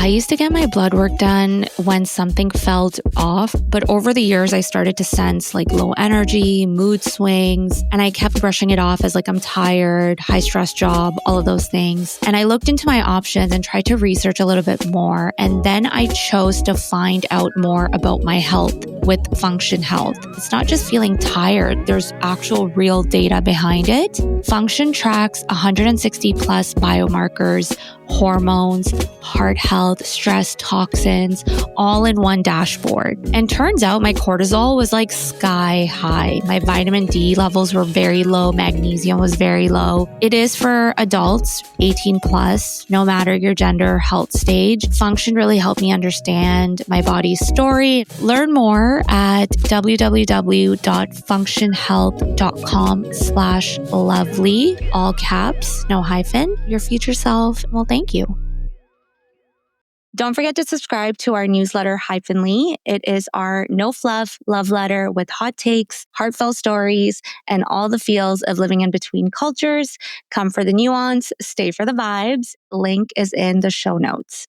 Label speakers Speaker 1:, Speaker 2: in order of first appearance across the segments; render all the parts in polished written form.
Speaker 1: I used to get my blood work done when something felt off, but over the years, I started to sense like low energy, mood swings, and I kept brushing it off as like I'm tired, high stress job, all of those things. And I looked into my options and tried to research a little bit more. And then I chose to find out more about my health with Function Health. It's not just feeling tired, there's actual real data behind it. Function tracks 160 plus biomarkers, hormones, heart health, stress, toxins, all in one dashboard. And turns out my cortisol was like sky high. My vitamin D levels were very low. Magnesium was very low. It is for adults, 18 plus, no matter your gender, health stage. Function really helped me understand my body's story. Learn more at www.functionhealth.com/lovely, all caps, no hyphen. Your future self will thank you. Don't forget to subscribe to our newsletter, Hyphenly. It is our no fluff love letter with hot takes, heartfelt stories, and all the feels of living in between cultures. Come for the nuance, stay for the vibes. Link is in the show notes.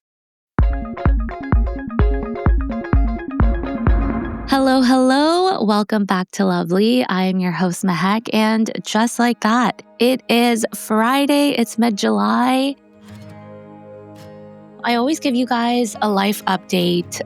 Speaker 1: Hello, hello. Welcome back to Lovely. I am your host, Mehak, and just like that, it is Friday. It's mid-July. I always give you guys a life update,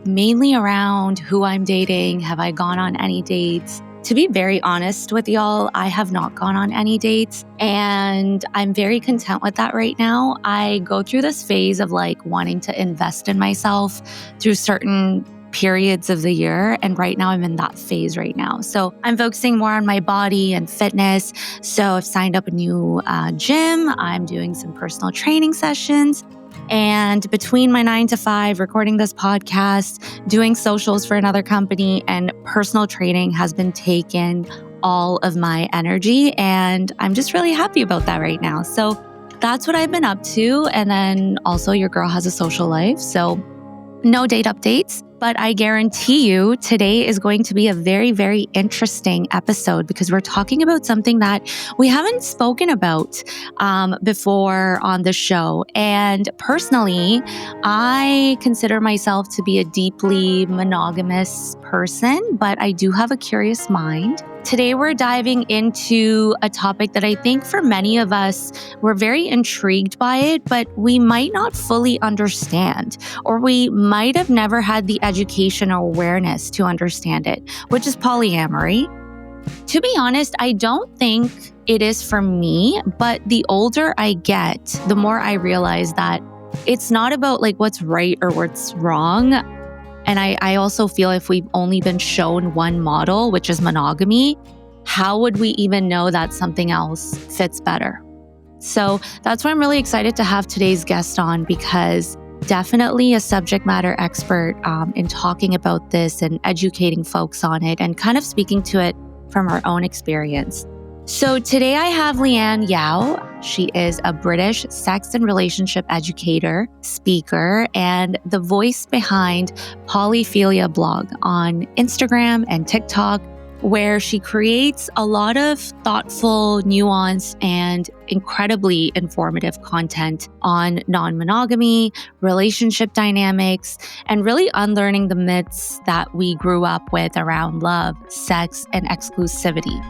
Speaker 1: mainly around who I'm dating. Have I gone on any dates? To be very honest with y'all, I have not gone on any dates, and I'm very content with that right now. I go through this phase of like wanting to invest in myself through certain periods of the year. And right now I'm in that phase right now. So I'm focusing more on my body and fitness. So I've signed up a new gym. I'm doing some personal training sessions. And between my 9 to 5, recording this podcast, doing socials for another company, and personal training has been taking all of my energy. And I'm just really happy about that right now. So that's what I've been up to. And then also your girl has a social life. So no date updates. But I guarantee you today is going to be a very, very interesting episode because we're talking about something that we haven't spoken about before on the show. And personally, I consider myself to be a deeply monogamous person, but I do have a curious mind. Today, we're diving into a topic that I think for many of us, we're very intrigued by it, but we might not fully understand, or we might have never had the education or awareness to understand it, which is polyamory. To be honest, I don't think it is for me, but the older I get, the more I realize that it's not about like what's right or what's wrong. And I also feel if we've only been shown one model, which is monogamy, how would we even know that something else fits better? So that's why I'm really excited to have today's guest on, because definitely a subject matter expert in talking about this and educating folks on it and kind of speaking to it from our own experience. So today I have Leanne Yau. She is a British sex and relationship educator, speaker, and the voice behind Polyphilia blog on Instagram and TikTok, where she creates a lot of thoughtful, nuanced, and incredibly informative content on non-monogamy, relationship dynamics, and really unlearning the myths that we grew up with around love, sex, and exclusivity.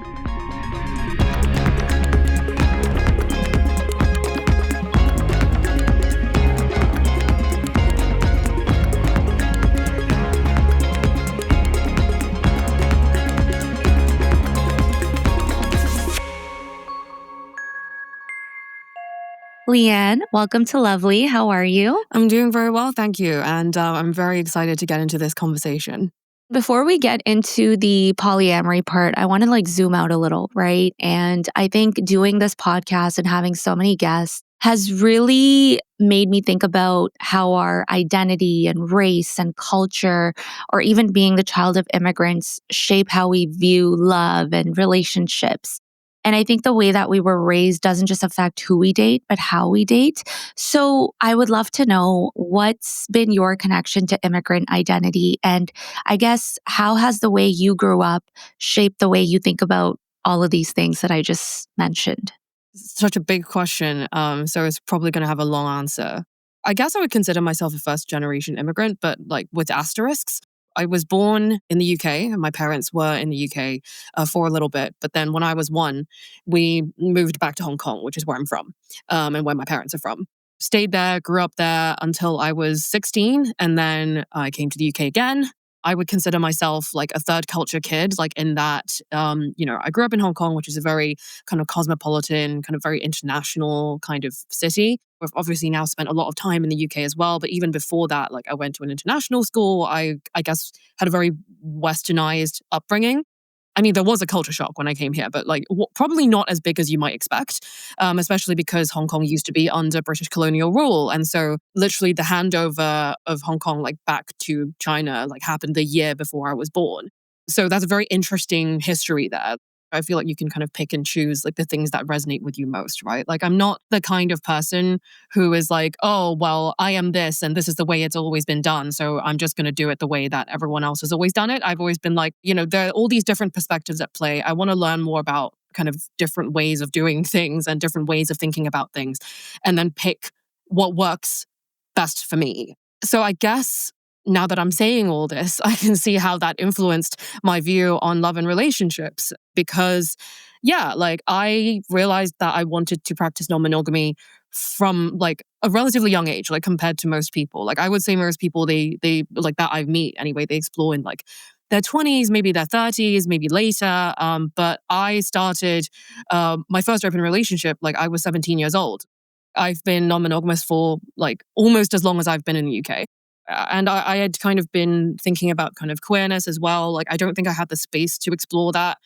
Speaker 1: Leanne, welcome to Lovely. How are you?
Speaker 2: I'm doing very well, thank you. And I'm very excited to get into this conversation.
Speaker 1: Before we get into the polyamory part, I want to zoom out a little, right? And I think doing this podcast and having so many guests has really made me think about how our identity and race and culture, or even being the child of immigrants, shape how we view love and relationships. And I think the way that we were raised doesn't just affect who we date, but how we date. So I would love to know what's been your connection to immigrant identity. And I guess how has the way you grew up shaped the way you think about all of these things that I just mentioned?
Speaker 2: It's such a big question, so it's probably going to have a long answer. I guess I would consider myself a first-generation immigrant, but like with asterisks. I was born in the UK, and my parents were in the UK for a little bit. But then when I was 1, we moved back to Hong Kong, which is where I'm from, and where my parents are from. Stayed there, grew up there until I was 16, and then I came to the UK again. I would consider myself like a third culture kid, like in that, I grew up in Hong Kong, which is a very kind of cosmopolitan, kind of very international kind of city. We've obviously now spent a lot of time in the UK as well. But even before that, like I went to an international school. I guess had a very westernized upbringing. I mean, there was a culture shock when I came here, but like probably not as big as you might expect, especially because Hong Kong used to be under British colonial rule. And so literally the handover of Hong Kong like back to China like happened the year before I was born. So that's a very interesting history there. I feel like you can kind of pick and choose like the things that resonate with you most, right? Like I'm not the kind of person who is like, oh, well, I am this and this is the way it's always been done. So I'm just going to do it the way that everyone else has always done it. I've always been like, there are all these different perspectives at play. I want to learn more about kind of different ways of doing things and different ways of thinking about things and then pick what works best for me. So I guess now that I'm saying all this, I can see how that influenced my view on love and relationships because, like I realized that I wanted to practice non-monogamy from like a relatively young age, like compared to most people. Like I would say most people, they like that I meet anyway, they explore in like their 20s, maybe their 30s, maybe later. But I started my first open relationship, like I was 17 years old. I've been non-monogamous for like almost as long as I've been in the UK. And I had kind of been thinking about kind of queerness as well. Like, I don't think I had the space to explore that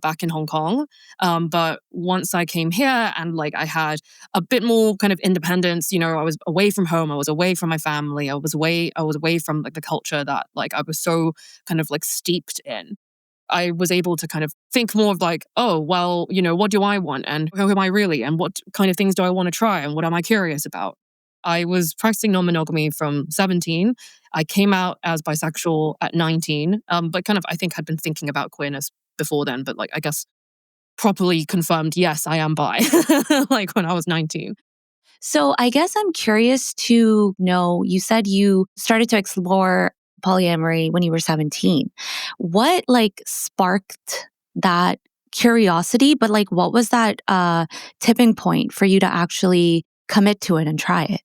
Speaker 2: back in Hong Kong. But once I came here and like I had a bit more kind of independence, I was away from home, I was away from my family, I was away from like the culture that like I was so kind of like steeped in. I was able to kind of think more of like, oh, well, what do I want? And who am I really? And what kind of things do I want to try? And what am I curious about? I was practicing non-monogamy from 17. I came out as bisexual at 19, but kind of, I think, had been thinking about queerness before then, but like, I guess, properly confirmed, yes, I am bi, like when I was 19.
Speaker 1: So I guess I'm curious to know, you said you started to explore polyamory when you were 17. What like sparked that curiosity, but like what was that tipping point for you to actually commit to it and try it?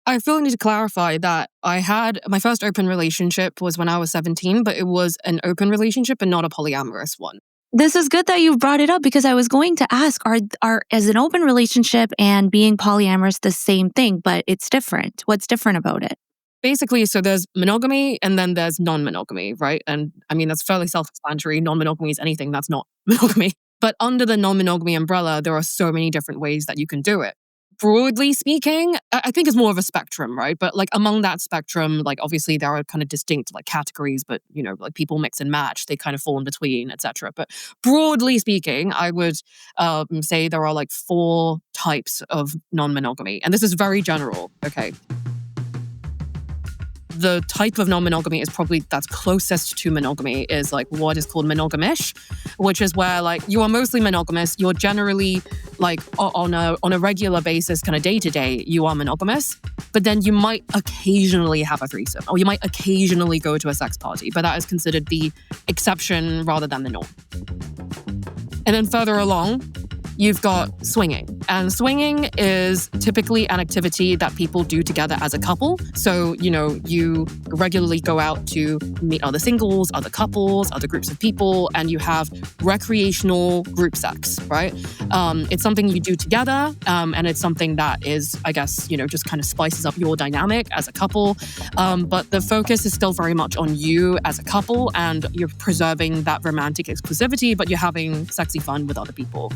Speaker 2: I feel I need to clarify that I had my first open relationship was when I was 17, but it was an open relationship and not a polyamorous one.
Speaker 1: This is good that you brought it up because I was going to ask, are as an open relationship and being polyamorous the same thing, but it's different? What's different about it?
Speaker 2: Basically, so there's monogamy and then there's non-monogamy, right? And I mean, that's fairly self-explanatory. Non-monogamy is anything that's not monogamy. But under the non-monogamy umbrella, there are so many different ways that you can do it. Broadly speaking, I think it's more of a spectrum, right? But like among that spectrum, like obviously there are kind of distinct like categories, but like people mix and match, they kind of fall in between, etc. But broadly speaking, I would say there are like 4 types of non-monogamy, and this is very general. Okay. The type of non-monogamy is probably that's closest to monogamy is like what is called monogamish, which is where like you are mostly monogamous. You're generally like on a regular basis, kind of day to day, you are monogamous. But then you might occasionally have a threesome, or you might occasionally go to a sex party, but that is considered the exception rather than the norm. And then further along, you've got swinging. And swinging is typically an activity that people do together as a couple. So, you regularly go out to meet other singles, other couples, other groups of people, and you have recreational group sex, right? It's something you do together, and it's something that is, I guess, just kind of spices up your dynamic as a couple. But the focus is still very much on you as a couple, and you're preserving that romantic exclusivity, but you're having sexy fun with other people.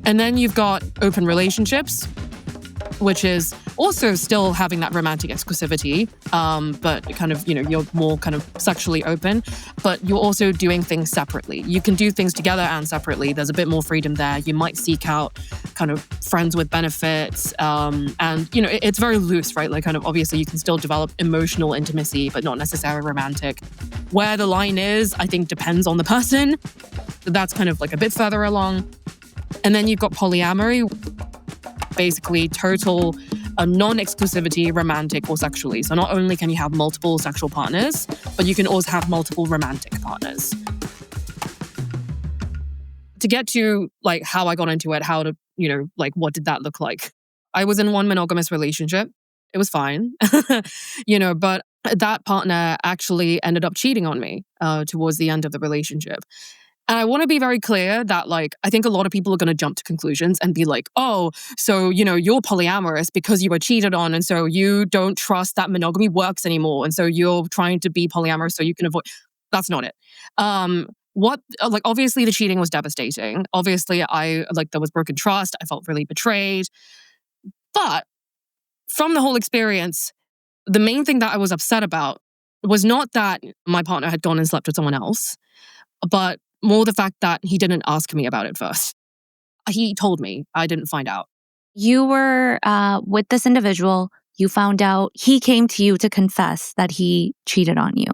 Speaker 2: And then you've got open relationships, which is also still having that romantic exclusivity, but kind of, you're more kind of sexually open, but you're also doing things separately. You can do things together and separately. There's a bit more freedom there. You might seek out kind of friends with benefits, and, it's very loose, right? Like kind of obviously you can still develop emotional intimacy, but not necessarily romantic. Where the line is, I think depends on the person. That's kind of like a bit further along. And then you've got polyamory, basically total a non-exclusivity, romantic or sexually. So not only can you have multiple sexual partners, but you can also have multiple romantic partners. To get to like how I got into it, how to, like what did that look like? I was in one monogamous relationship. It was fine, but that partner actually ended up cheating on me towards the end of the relationship. And I want to be very clear that, like, I think a lot of people are going to jump to conclusions and be like, oh, so, you're polyamorous because you were cheated on. And so you don't trust that monogamy works anymore. And so you're trying to be polyamorous so you can avoid. That's not it. Obviously the cheating was devastating. Obviously there was broken trust. I felt really betrayed. But from the whole experience, the main thing that I was upset about was not that my partner had gone and slept with someone else, but more the fact that he didn't ask me about it first. He told me. I didn't find out.
Speaker 1: You were with this individual. You found out he came to you to confess that he cheated on you.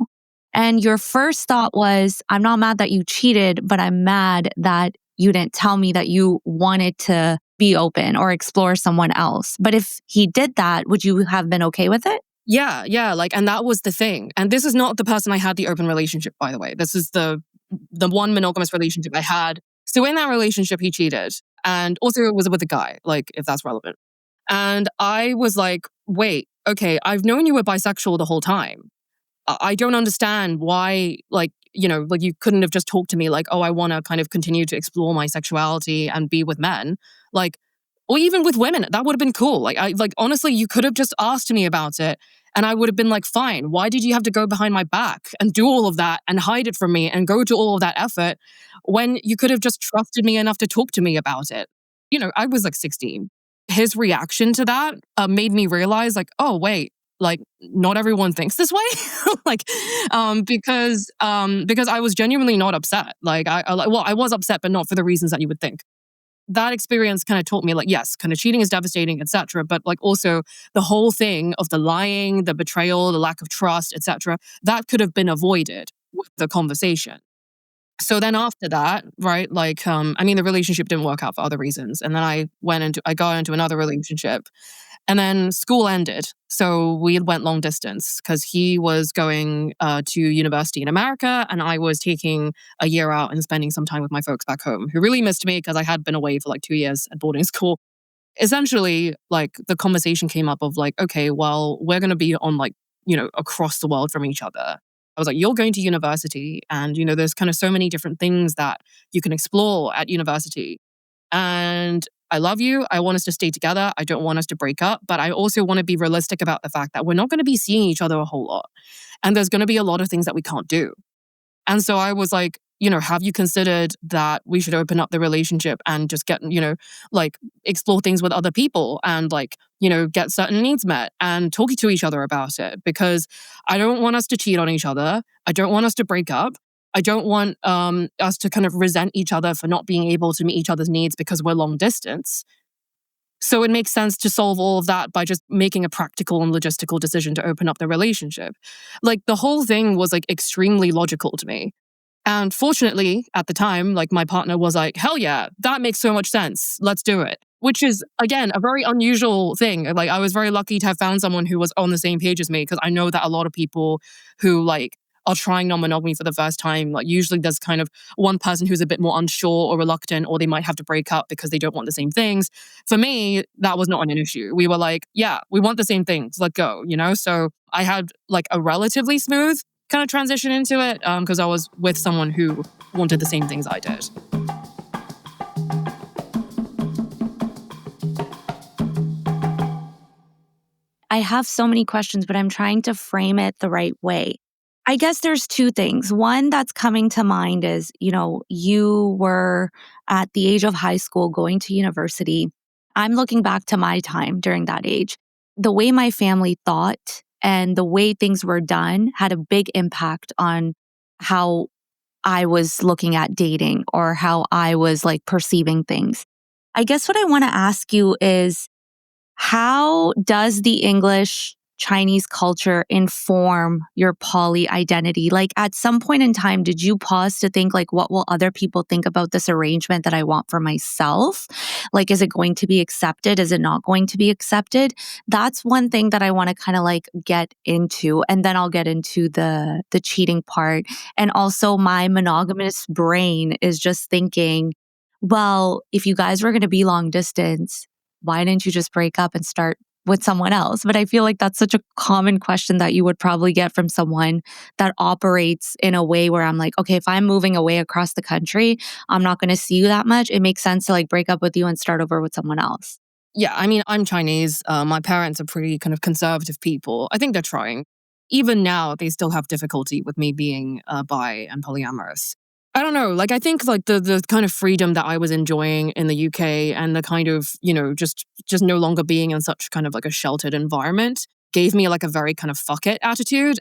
Speaker 1: And your first thought was, I'm not mad that you cheated, but I'm mad that you didn't tell me that you wanted to be open or explore someone else. But if he did that, would you have been okay with it?
Speaker 2: Yeah. And that was the thing. And this is not the person I had the open relationship, by the way. This is the one monogamous relationship I had. So in that relationship, he cheated. And also it was with a guy, like, if that's relevant. And I was like, wait, okay, I've known you were bisexual the whole time. I don't understand why, you couldn't have just talked to me like, oh, I want to kind of continue to explore my sexuality and be with men. Or even with women, that would have been cool. Honestly, you could have just asked me about it and I would have been like, fine, why did you have to go behind my back and do all of that and hide it from me and go to all of that effort when you could have just trusted me enough to talk to me about it? I was like 16. His reaction to that made me realize oh, wait, not everyone thinks this way. Because I was genuinely not upset. I was upset, but not for the reasons that you would think. That experience kind of taught me yes, kind of cheating is devastating, etc. But also the whole thing of the lying, the betrayal, the lack of trust, etc. That could have been avoided with the conversation. So then after that, right, the relationship didn't work out for other reasons. And then I got into another relationship. And then school ended. So we went long distance because he was going to university in America and I was taking a year out and spending some time with my folks back home who really missed me because I had been away for 2 years at boarding school. Essentially, the conversation came up of okay, well, we're going to be on across the world from each other. I was like, you're going to university and, there's kind of so many different things that you can explore at university. And I love you. I want us to stay together. I don't want us to break up. But I also want to be realistic about the fact that we're not going to be seeing each other a whole lot. And there's going to be a lot of things that we can't do. And so I was like, have you considered that we should open up the relationship and just get, explore things with other people and get certain needs met and talk to each other about it? Because I don't want us to cheat on each other. I don't want us to break up. I don't want us to kind of resent each other for not being able to meet each other's needs because we're long distance. So it makes sense to solve all of that by just making a practical and logistical decision to open up the relationship. The whole thing was extremely logical to me. And fortunately, at the time, my partner was like, hell yeah, that makes so much sense. Let's do it. Which is, again, a very unusual thing. I was very lucky to have found someone who was on the same page as me because I know that a lot of people who are trying non-monogamy for the first time, usually there's kind of one person who's a bit more unsure or reluctant, or they might have to break up because they don't want the same things. For me, that was not an issue. We were like, yeah, we want the same things. Let's go, So I had a relatively smooth kind of transition into it because I was with someone who wanted the same things I did.
Speaker 1: I have so many questions, but I'm trying to frame it the right way. I guess there's two things. One that's coming to mind is, you were at the age of high school going to university. I'm looking back to my time during that age. The way my family thought and the way things were done had a big impact on how I was looking at dating or how I was perceiving things. I guess what I want to ask you is, how does the English Chinese culture inform your poly identity? Like at some point in time, did you pause to think like, what will other people think about this arrangement that I want for myself? Like, is it going to be accepted? Is it not going to be accepted? That's one thing that I want to kind of like get into. And then I'll get into the cheating part. And also my monogamous brain is just thinking, well, if you guys were going to be long distance, why didn't you just break up and start with someone else? But I feel like that's such a common question that you would probably get from someone that operates in a way where I'm like, okay, if I'm moving away across the country, I'm not going to see you that much. It makes sense to like break up with you and start over with someone else.
Speaker 2: Yeah, I mean, I'm Chinese. My parents are pretty kind of conservative people. I think they're trying. Even now, they still have difficulty with me being bi and polyamorous. I don't know. Like, I think like the kind of freedom that I was enjoying in the UK and the kind of, just no longer being in such kind of like a sheltered environment gave me like a very kind of fuck it attitude.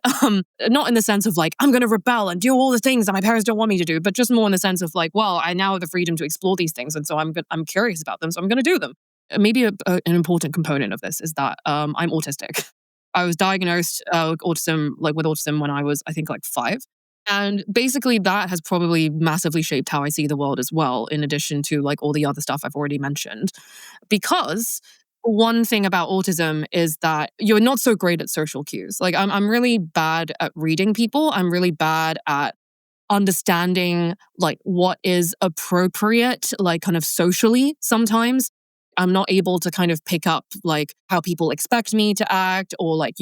Speaker 2: Not in the sense of like, I'm going to rebel and do all the things that my parents don't want me to do, but just more in the sense of like, well, I now have the freedom to explore these things. And so I'm curious about them. So I'm going to do them. Maybe an important component of this is that I'm autistic. I was diagnosed with autism when I was, I think, like 5. And basically that has probably massively shaped how I see the world as well, in addition to like all the other stuff I've already mentioned. Because one thing about autism is that you're not so great at social cues. Like I'm really bad at reading people. I'm really bad at understanding like what is appropriate, like kind of socially sometimes. I'm not able to kind of pick up like how people expect me to act, or like,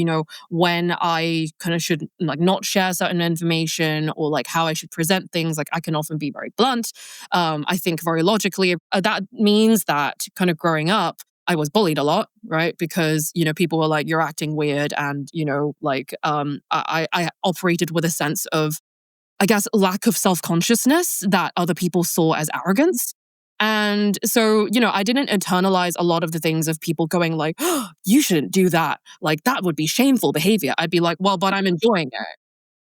Speaker 2: when I kind of should like not share certain information, or like how I should present things. Like I can often be very blunt. I think very logically. That means that kind of growing up, I was bullied a lot, right? Because, people were like, you're acting weird. And, I operated with a sense of, I guess, lack of self-consciousness that other people saw as arrogance. And so, I didn't internalize a lot of the things of people going like, oh, you shouldn't do that. Like, that would be shameful behavior. I'd be like, well, but I'm enjoying it.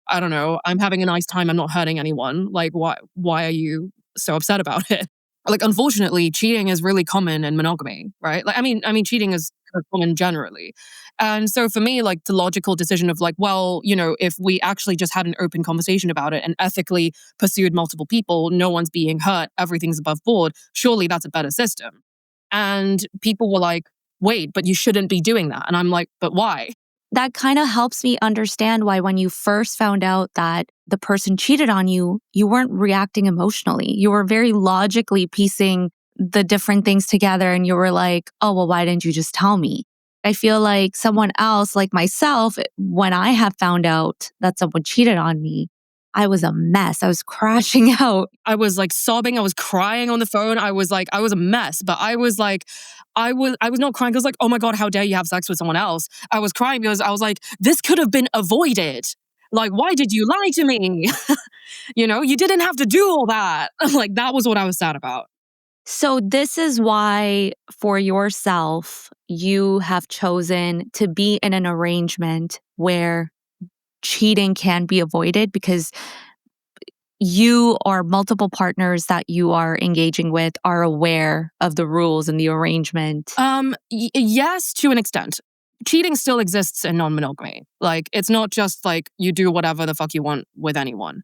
Speaker 2: I don't know. I'm having a nice time. I'm not hurting anyone. Like, why are you so upset about it? Like, unfortunately, cheating is really common in monogamy, right? Like, I mean, cheating is kind of common generally. And so for me, like the logical decision of like, well, if we actually just had an open conversation about it and ethically pursued multiple people, no one's being hurt, everything's above board, surely that's a better system. And people were like, wait, but you shouldn't be doing that. And I'm like, but why?
Speaker 1: That kind of helps me understand why when you first found out that the person cheated on you, you weren't reacting emotionally. You were very logically piecing the different things together and you were like, oh, well, why didn't you just tell me? I feel like someone else, like myself, when I have found out that someone cheated on me, I was a mess. I was crashing out.
Speaker 2: I was like sobbing. I was crying on the phone. I was a mess, but I was like, I was not crying because like, oh my God, how dare you have sex with someone else? I was crying because I was like, this could have been avoided. Like, why did you lie to me? You didn't have to do all that. Like, that was what I was sad about.
Speaker 1: So, this is why for yourself, you have chosen to be in an arrangement where cheating can be avoided because you or multiple partners that you are engaging with are aware of the rules and the arrangement.
Speaker 2: Yes, to an extent. Cheating still exists in non-monogamy. Like, it's not just like you do whatever the fuck you want with anyone.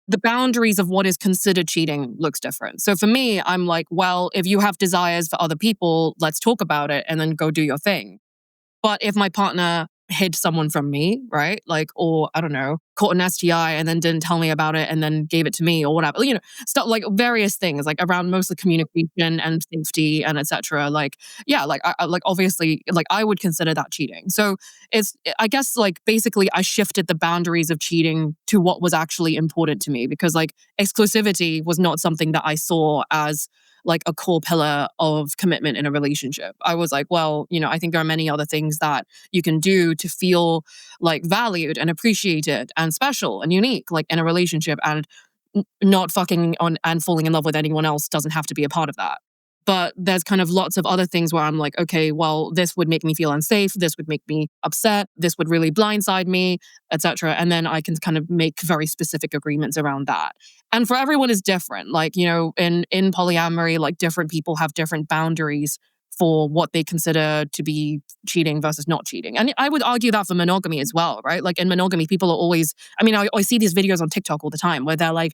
Speaker 2: The boundaries of what is considered cheating looks different. So for me, I'm like, well, if you have desires for other people, let's talk about it and then go do your thing. But if my partner hid someone from me, right? Like, or I don't know, caught an STI and then didn't tell me about it and then gave it to me or whatever, stuff like various things like around mostly communication and safety and etc. Like, yeah, like I like obviously like I would consider that cheating. So I guess like basically I shifted the boundaries of cheating to what was actually important to me because like exclusivity was not something that I saw as like a core pillar of commitment in a relationship. I was like, well, I think there are many other things that you can do to feel like valued and appreciated and special and unique, like in a relationship, and not fucking on and falling in love with anyone else doesn't have to be a part of that. But there's kind of lots of other things where I'm like, okay, well, this would make me feel unsafe. This would make me upset. This would really blindside me, etc. And then I can kind of make very specific agreements around that. And for everyone is different. Like, in polyamory, like different people have different boundaries for what they consider to be cheating versus not cheating. And I would argue that for monogamy as well, right? Like in monogamy, people are always, I see these videos on TikTok all the time where they're like,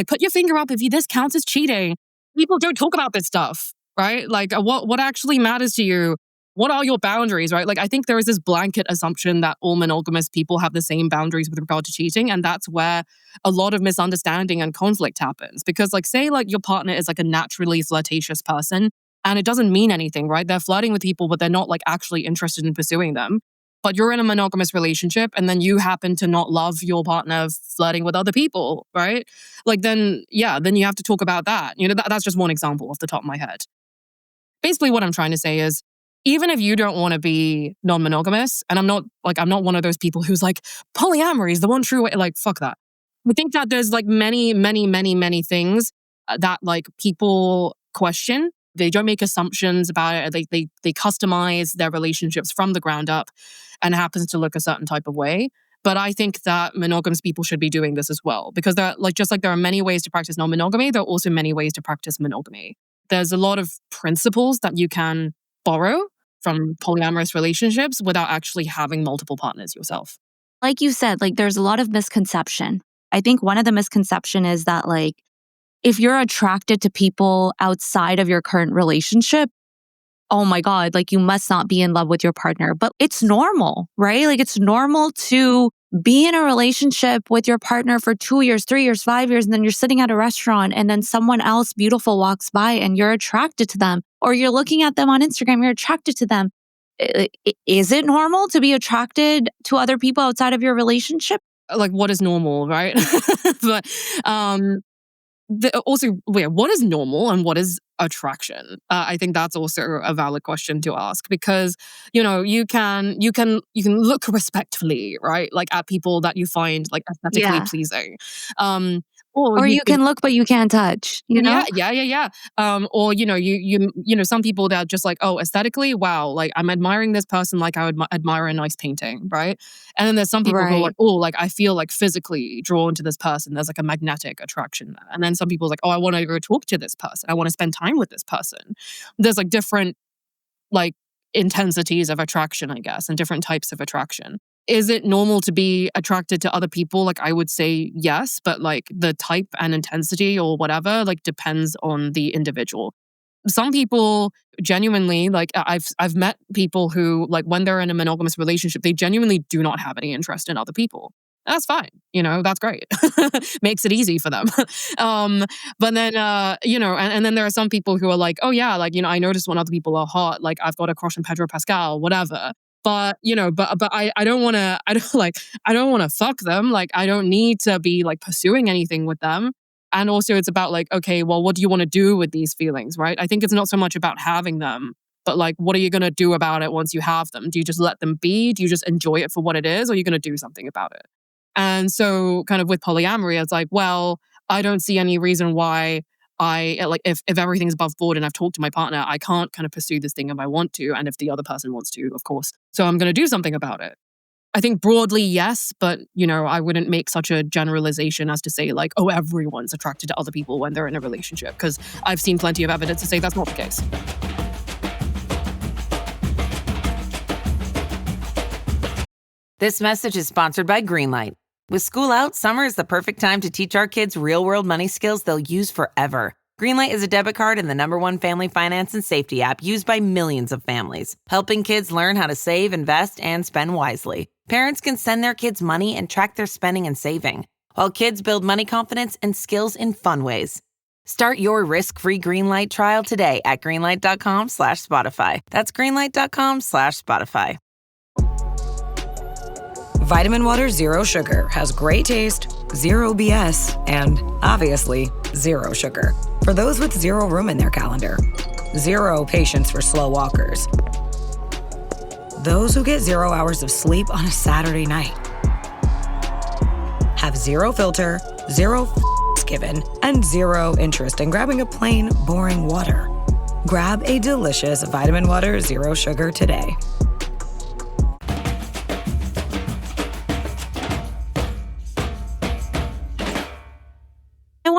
Speaker 2: put your finger up if this counts as cheating. People don't talk about this stuff, right? Like what actually matters to you? What are your boundaries, right? Like, I think there is this blanket assumption that all monogamous people have the same boundaries with regard to cheating. And that's where a lot of misunderstanding and conflict happens. Because say your partner is like a naturally flirtatious person and it doesn't mean anything, right? They're flirting with people, but they're not like actually interested in pursuing them. But you're in a monogamous relationship and then you happen to not love your partner flirting with other people, right? Then you have to talk about that. That's just one example off the top of my head. Basically, what I'm trying to say is, even if you don't want to be non-monogamous, and I'm not one of those people who's like, polyamory is the one true way, fuck that. I think that there's many, many, many, many things that people question. They don't make assumptions about it. They customize their relationships from the ground up and it happens to look a certain type of way. But I think that monogamous people should be doing this as well, because there are many ways to practice non-monogamy, there are also many ways to practice monogamy. There's a lot of principles that you can borrow from polyamorous relationships without actually having multiple partners yourself.
Speaker 1: Like you said, there's a lot of misconception. I think one of the misconception is that if you're attracted to people outside of your current relationship, oh my God, you must not be in love with your partner. But it's normal, right? It's normal to be in a relationship with your partner for 2 years, 3 years, 5 years, and then you're sitting at a restaurant and then someone else beautiful walks by and you're attracted to them, or you're looking at them on Instagram, you're attracted to them. Is it normal to be attracted to other people outside of your relationship?
Speaker 2: What is normal, right? But what is normal and what is attraction? I think that's also a valid question to ask, because you can look respectfully, right, at people that you find aesthetically pleasing,
Speaker 1: or you can look but you can't touch.
Speaker 2: Yeah. Or some people that are just aesthetically, wow, I'm admiring this person like I would admire a nice painting, right? And then there's some people who are I feel physically drawn to this person. There's a magnetic attraction there. And then some people are I want to go talk to this person. I want to spend time with this person. There's different intensities of attraction, I guess, and different types of attraction. Is it normal to be attracted to other people? I would say yes, but the type and intensity or whatever depends on the individual. Some people genuinely I've met people who when they're in a monogamous relationship, they genuinely do not have any interest in other people. That's fine. That's great. Makes it easy for them. But then, and then there are some people who are oh yeah, I notice when other people are hot, I've got a crush on Pedro Pascal, whatever. But, but I don't want to, I don't want to fuck them. I don't need to be pursuing anything with them. And also it's about okay, well, what do you want to do with these feelings, right? I think it's not so much about having them, but what are you going to do about it once you have them? Do you just let them be? Do you just enjoy it for what it is? Or are you going to do something about it? And so kind of with polyamory, it's well, I don't see any reason why if everything's above board and I've talked to my partner, I can't kind of pursue this thing if I want to. And if the other person wants to, of course. So I'm going to do something about it. I think broadly, yes, but, I wouldn't make such a generalization as to say oh, everyone's attracted to other people when they're in a relationship, because I've seen plenty of evidence to say that's not the case.
Speaker 3: This message is sponsored by Greenlight. With school out, summer is the perfect time to teach our kids real-world money skills they'll use forever. Greenlight is a debit card and the #1 family finance and safety app used by millions of families, helping kids learn how to save, invest, and spend wisely. Parents can send their kids money and track their spending and saving, while kids build money confidence and skills in fun ways. Start your risk-free Greenlight trial today at greenlight.com/Spotify. That's greenlight.com/Spotify.
Speaker 4: Vitamin Water Zero Sugar has great taste, zero BS, and obviously zero sugar. For those with zero room in their calendar, zero patience for slow walkers, those who get 0 hours of sleep on a Saturday night, have zero filter, zero given, and zero interest in grabbing a plain, boring water. Grab a delicious Vitamin Water Zero Sugar today.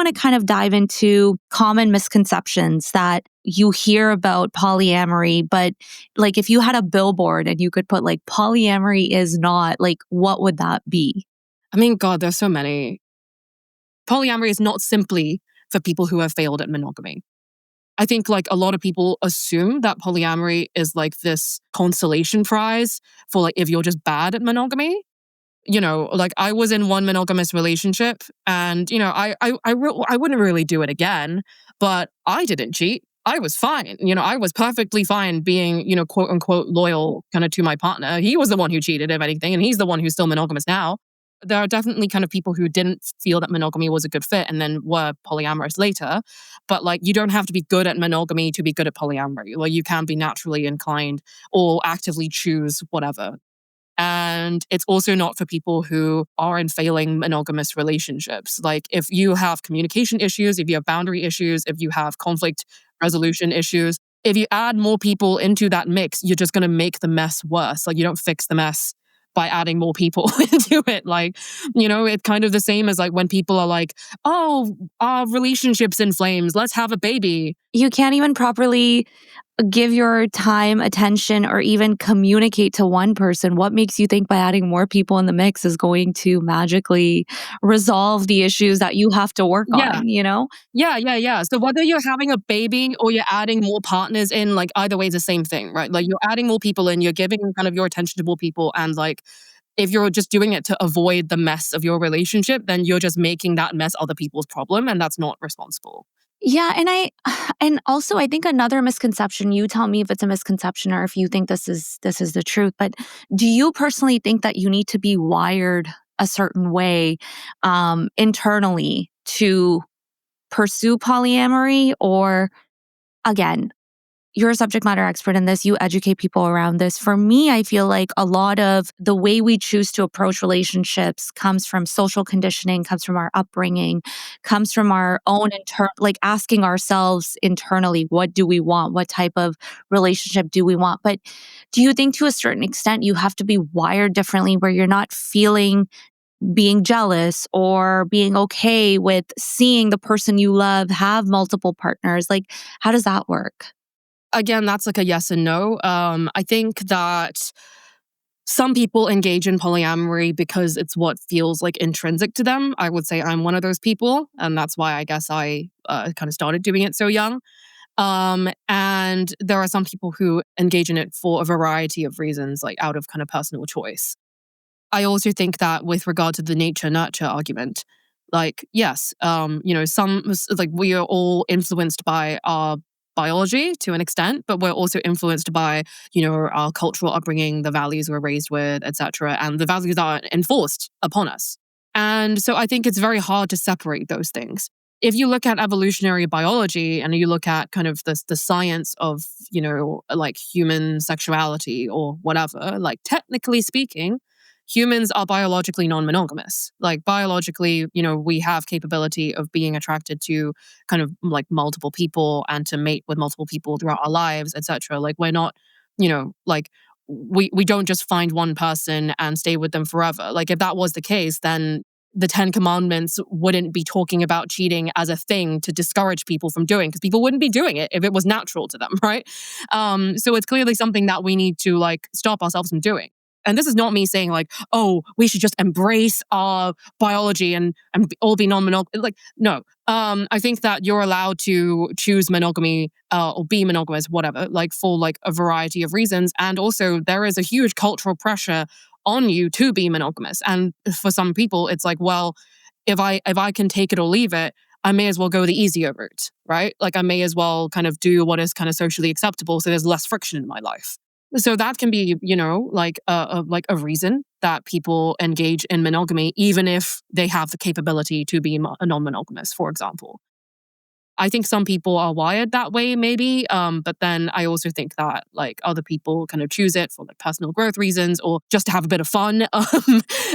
Speaker 1: want to kind of dive into common misconceptions that you hear about polyamory, but like if you had a billboard and you could put like polyamory is not, like what would that be?
Speaker 2: I mean, God, there's so many. Polyamory is not simply for people who have failed at monogamy. I think like a lot of people assume that polyamory is like this consolation prize for like if you're just bad at monogamy. Like I was in one monogamous relationship and, I wouldn't really do it again, but I didn't cheat. I was fine. I was perfectly fine being, quote unquote, loyal kind of to my partner. He was the one who cheated, if anything, and he's the one who's still monogamous now. There are definitely kind of people who didn't feel that monogamy was a good fit and then were polyamorous later. But like, you don't have to be good at monogamy to be good at polyamory. Like you can be naturally inclined or actively choose whatever. And it's also not for people who are in failing monogamous relationships. Like if you have communication issues, if you have boundary issues, if you have conflict resolution issues, if you add more people into that mix, you're just going to make the mess worse. Like you don't fix the mess by adding more people into it. Like, it's kind of the same as like when people are like, oh, our relationship's in flames, let's have a baby.
Speaker 1: You can't even properly give your time, attention, or even communicate to one person. What makes you think by adding more people in the mix is going to magically resolve the issues that you have to work
Speaker 2: Yeah.
Speaker 1: on, you know?
Speaker 2: Yeah. So whether you're having a baby or you're adding more partners in, like either way, it's the same thing, right? Like you're adding more people in, you're giving kind of your attention to more people. And like, if you're just doing it to avoid the mess of your relationship, then you're just making that mess other people's problem. And that's not responsible.
Speaker 1: Yeah, and also I think another misconception, you tell me if it's a misconception or if you think this is the truth, but do you personally think that you need to be wired a certain way internally to pursue polyamory? Or again, you're a subject matter expert in this, you educate people around this. For me, I feel like a lot of the way we choose to approach relationships comes from social conditioning, comes from our upbringing, comes from our own like asking ourselves internally, what do we want? What type of relationship do we want? But do you think to a certain extent you have to be wired differently where you're not feeling being jealous or being okay with seeing the person you love have multiple partners? Like, how does that work?
Speaker 2: Again, that's like a yes and no. I think that some people engage in polyamory because it's what feels like intrinsic to them. I would say I'm one of those people, and that's why I guess I kind of started doing it so young. And there are some people who engage in it for a variety of reasons, like out of kind of personal choice. I also think that with regard to the nature-nurture argument, like, yes, like we are all influenced by our biology to an extent, but we're also influenced by, our cultural upbringing, the values we're raised with, etc., and the values that are enforced upon us. And so I think it's very hard to separate those things. If you look at evolutionary biology and you look at kind of the science of, like human sexuality or whatever, like technically speaking, humans are biologically non-monogamous. Like biologically, we have capability of being attracted to kind of like multiple people and to mate with multiple people throughout our lives, etc. Like we're not, like we don't just find one person and stay with them forever. Like if that was the case, then the 10 Commandments wouldn't be talking about cheating as a thing to discourage people from doing, because people wouldn't be doing it if it was natural to them, right? So it's clearly something that we need to like stop ourselves from doing. And this is not me saying like, oh, we should just embrace our biology and all be non-monogamous. Like, no. I think that you're allowed to choose monogamy or be monogamous, whatever, like for like a variety of reasons. And also there is a huge cultural pressure on you to be monogamous. And for some people, it's like, well, if I can take it or leave it, I may as well go the easier route, right? Like I may as well kind of do what is kind of socially acceptable so there's less friction in my life. So that can be, like a reason that people engage in monogamy, even if they have the capability to be non-monogamous, for example. I think some people are wired that way, maybe. But then I also think that like other people kind of choose it for like personal growth reasons or just to have a bit of fun,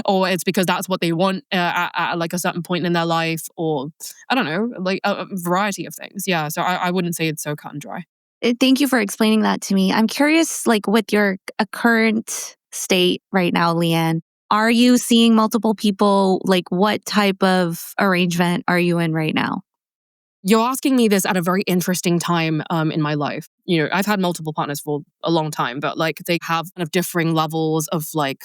Speaker 2: or it's because that's what they want at like a certain point in their life, or I don't know, like a variety of things. Yeah, so I wouldn't say it's so cut and dry.
Speaker 1: Thank you for explaining that to me. I'm curious, like with your current state right now, Leanne, Are you seeing multiple people? Like, what type of arrangement are you in right now?
Speaker 2: You're asking me this at a very interesting time in my life. I've had multiple partners for a long time, but like they have kind of differing levels of like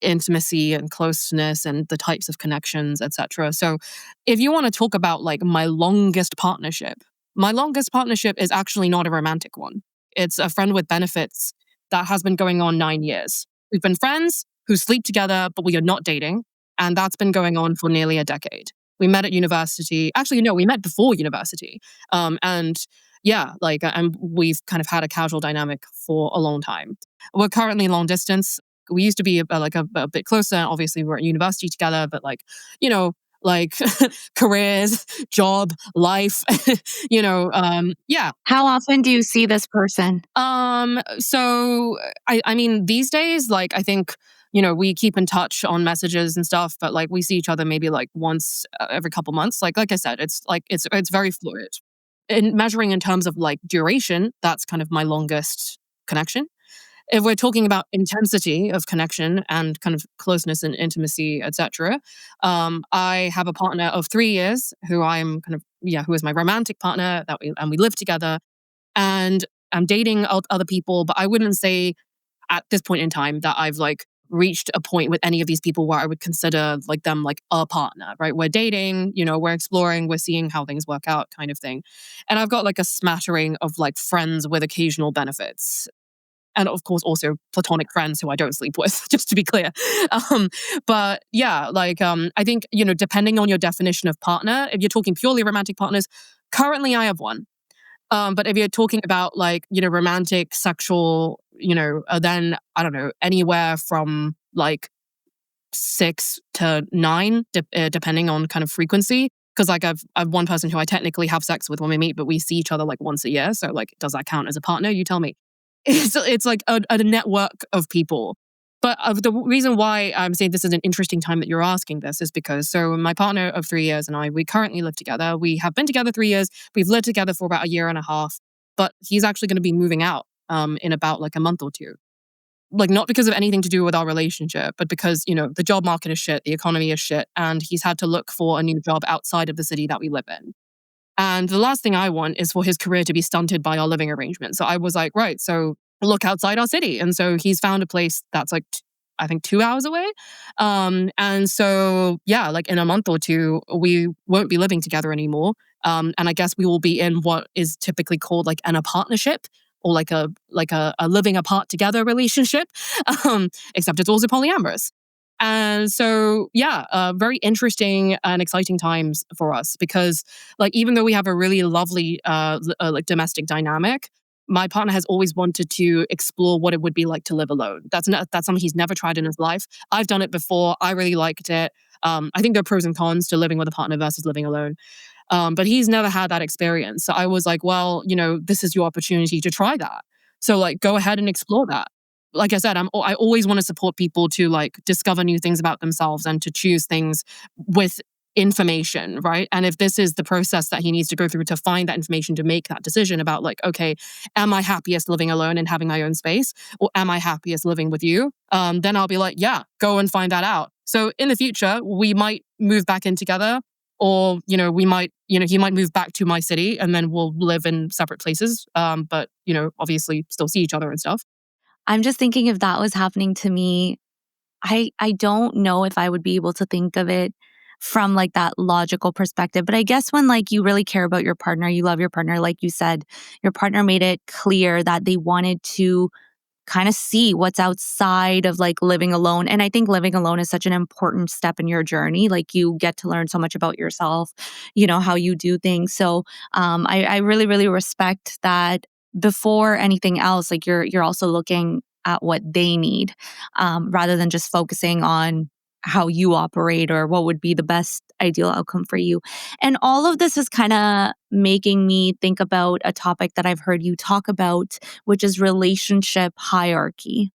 Speaker 2: intimacy and closeness and the types of connections, etc. So if you want to talk about like my longest partnership is actually not a romantic one. It's a friend with benefits that has been going on 9 years. We've been friends who sleep together, but we are not dating. And that's been going on for nearly a decade. We met at university. Actually, no, we met before university. And yeah, and we've kind of had a casual dynamic for a long time. We're currently long distance. We used to be a bit closer. Obviously, we're at university together, but like careers, job, life, yeah.
Speaker 1: How often do you see this person?
Speaker 2: So I mean, these days, like, I think, we keep in touch on messages and stuff, but like we see each other maybe like once every couple months. Like I said, it's very fluid. In measuring in terms of like duration, that's kind of my longest connection. If we're talking about intensity of connection and kind of closeness and intimacy, etc., I have a partner of 3 years who who is my romantic partner and we live together. And I'm dating other people, but I wouldn't say at this point in time that I've like reached a point with any of these people where I would consider like them like a partner, right? We're dating, we're exploring, we're seeing how things work out kind of thing. And I've got like a smattering of like friends with occasional benefits. And of course, also platonic friends who I don't sleep with, just to be clear. But yeah, I think, depending on your definition of partner, if you're talking purely romantic partners, currently I have one. But if you're talking about like, romantic, sexual, then I don't know, anywhere from like 6 to 9, depending on kind of frequency. Because like I've one person who I technically have sex with when we meet, but we see each other like once a year. So like, does that count as a partner? You tell me. It's like a network of people. But the reason why I'm saying this is an interesting time that you're asking this is because so my partner of 3 years and we currently live together. We have been together 3 years. We've lived together for about a year and a half. But he's actually going to be moving out in about like a month or two. Like not because of anything to do with our relationship, but because, the job market is shit, the economy is shit, and he's had to look for a new job outside of the city that we live in. And the last thing I want is for his career to be stunted by our living arrangement. So I was like, right, so look outside our city. And so he's found a place that's like, I think 2 hours away. And so, yeah, like in a month or two, we won't be living together anymore. And I guess we will be in what is typically called like a partnership or like a living apart together relationship, except it's also polyamorous. And so, yeah, very interesting and exciting times for us because, like, even though we have a really lovely, like domestic dynamic, my partner has always wanted to explore what it would be like to live alone. That's something he's never tried in his life. I've done it before. I really liked it. I think there are pros and cons to living with a partner versus living alone. But he's never had that experience. So I was like, well, this is your opportunity to try that. So like, go ahead and explore that. Like I said, I always want to support people to like discover new things about themselves and to choose things with information, right? And if this is the process that he needs to go through to find that information to make that decision about like, okay, am I happiest living alone and having my own space, or am I happiest living with you? Then I'll be like, yeah, go and find that out. So in the future, we might move back in together, or we might, he might move back to my city, and then we'll live in separate places. But obviously, still see each other and stuff.
Speaker 1: I'm just thinking if that was happening to me, I don't know if I would be able to think of it from like that logical perspective. But I guess when like you really care about your partner, you love your partner, like you said, your partner made it clear that they wanted to kind of see what's outside of like living alone. And I think living alone is such an important step in your journey. Like you get to learn so much about yourself, how you do things. So I really, really respect that. Before anything else, like you're also looking at what they need, rather than just focusing on how you operate or what would be the best ideal outcome for you. And all of this is kind of making me think about a topic that I've heard you talk about, which is relationship hierarchy.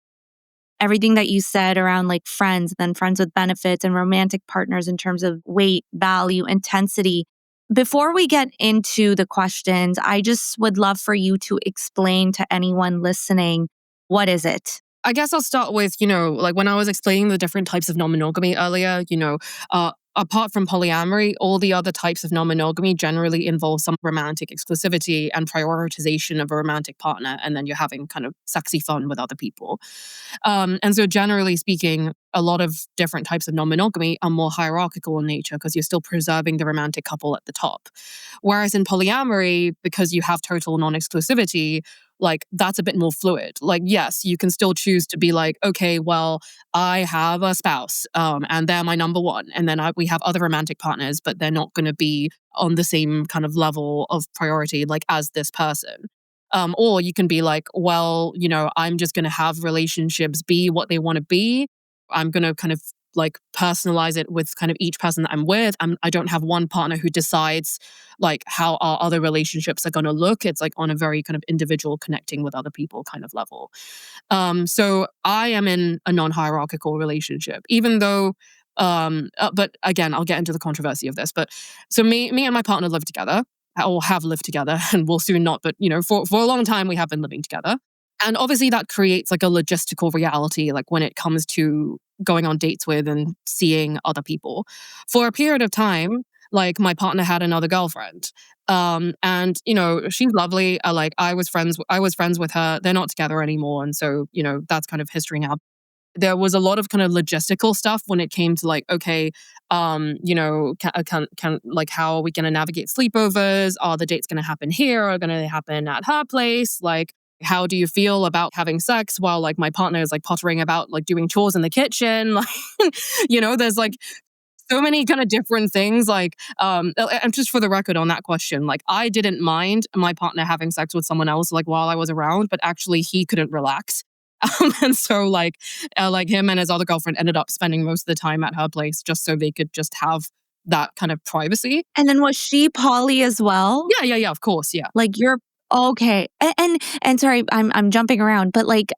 Speaker 1: Everything that you said around like friends, then friends with benefits and romantic partners in terms of weight, value, intensity. Before we get into the questions, I just would love for you to explain to anyone listening, what is it?
Speaker 2: I guess I'll start with, like when I was explaining the different types of non-monogamy earlier, apart from polyamory, all the other types of non-monogamy generally involve some romantic exclusivity and prioritization of a romantic partner, and then you're having kind of sexy fun with other people. And so generally speaking, a lot of different types of non-monogamy are more hierarchical in nature because you're still preserving the romantic couple at the top. Whereas in polyamory, because you have total non-exclusivity, like that's a bit more fluid. Like, yes, you can still choose to be like, okay, well, I have a spouse, and they're my number one. And then we have other romantic partners, but they're not going to be on the same kind of level of priority, like as this person. Or you can be like, well, I'm just going to have relationships be what they want to be. I'm going to kind of like personalize it with kind of each person that I'm with. I don't have one partner who decides like how our other relationships are going to look. It's like on a very kind of individual connecting with other people kind of level. So I am in a non-hierarchical relationship, even though, but again, I'll get into the controversy of this. But so me and my partner live together, or have lived together, and will soon not. But for a long time we have been living together, and obviously that creates like a logistical reality, like when it comes to going on dates with and seeing other people. For a period of time, like my partner had another girlfriend. And she's lovely. I was friends with her. They're not together anymore. And so, that's kind of history now. There was a lot of kind of logistical stuff when it came to like, okay, can like how are we going to navigate sleepovers? Are the dates going to happen here? Are going to happen at her place? Like, how do you feel about having sex while like my partner is like pottering about like doing chores in the kitchen? Like, there's like so many kind of different things. Like, and just for the record on that question, like I didn't mind my partner having sex with someone else like while I was around, but actually he couldn't relax. And so like him and his other girlfriend ended up spending most of the time at her place just so they could just have that kind of privacy.
Speaker 1: And then was she poly as well?
Speaker 2: Yeah, of course, yeah.
Speaker 1: Like you're okay. And sorry, I'm jumping around, but like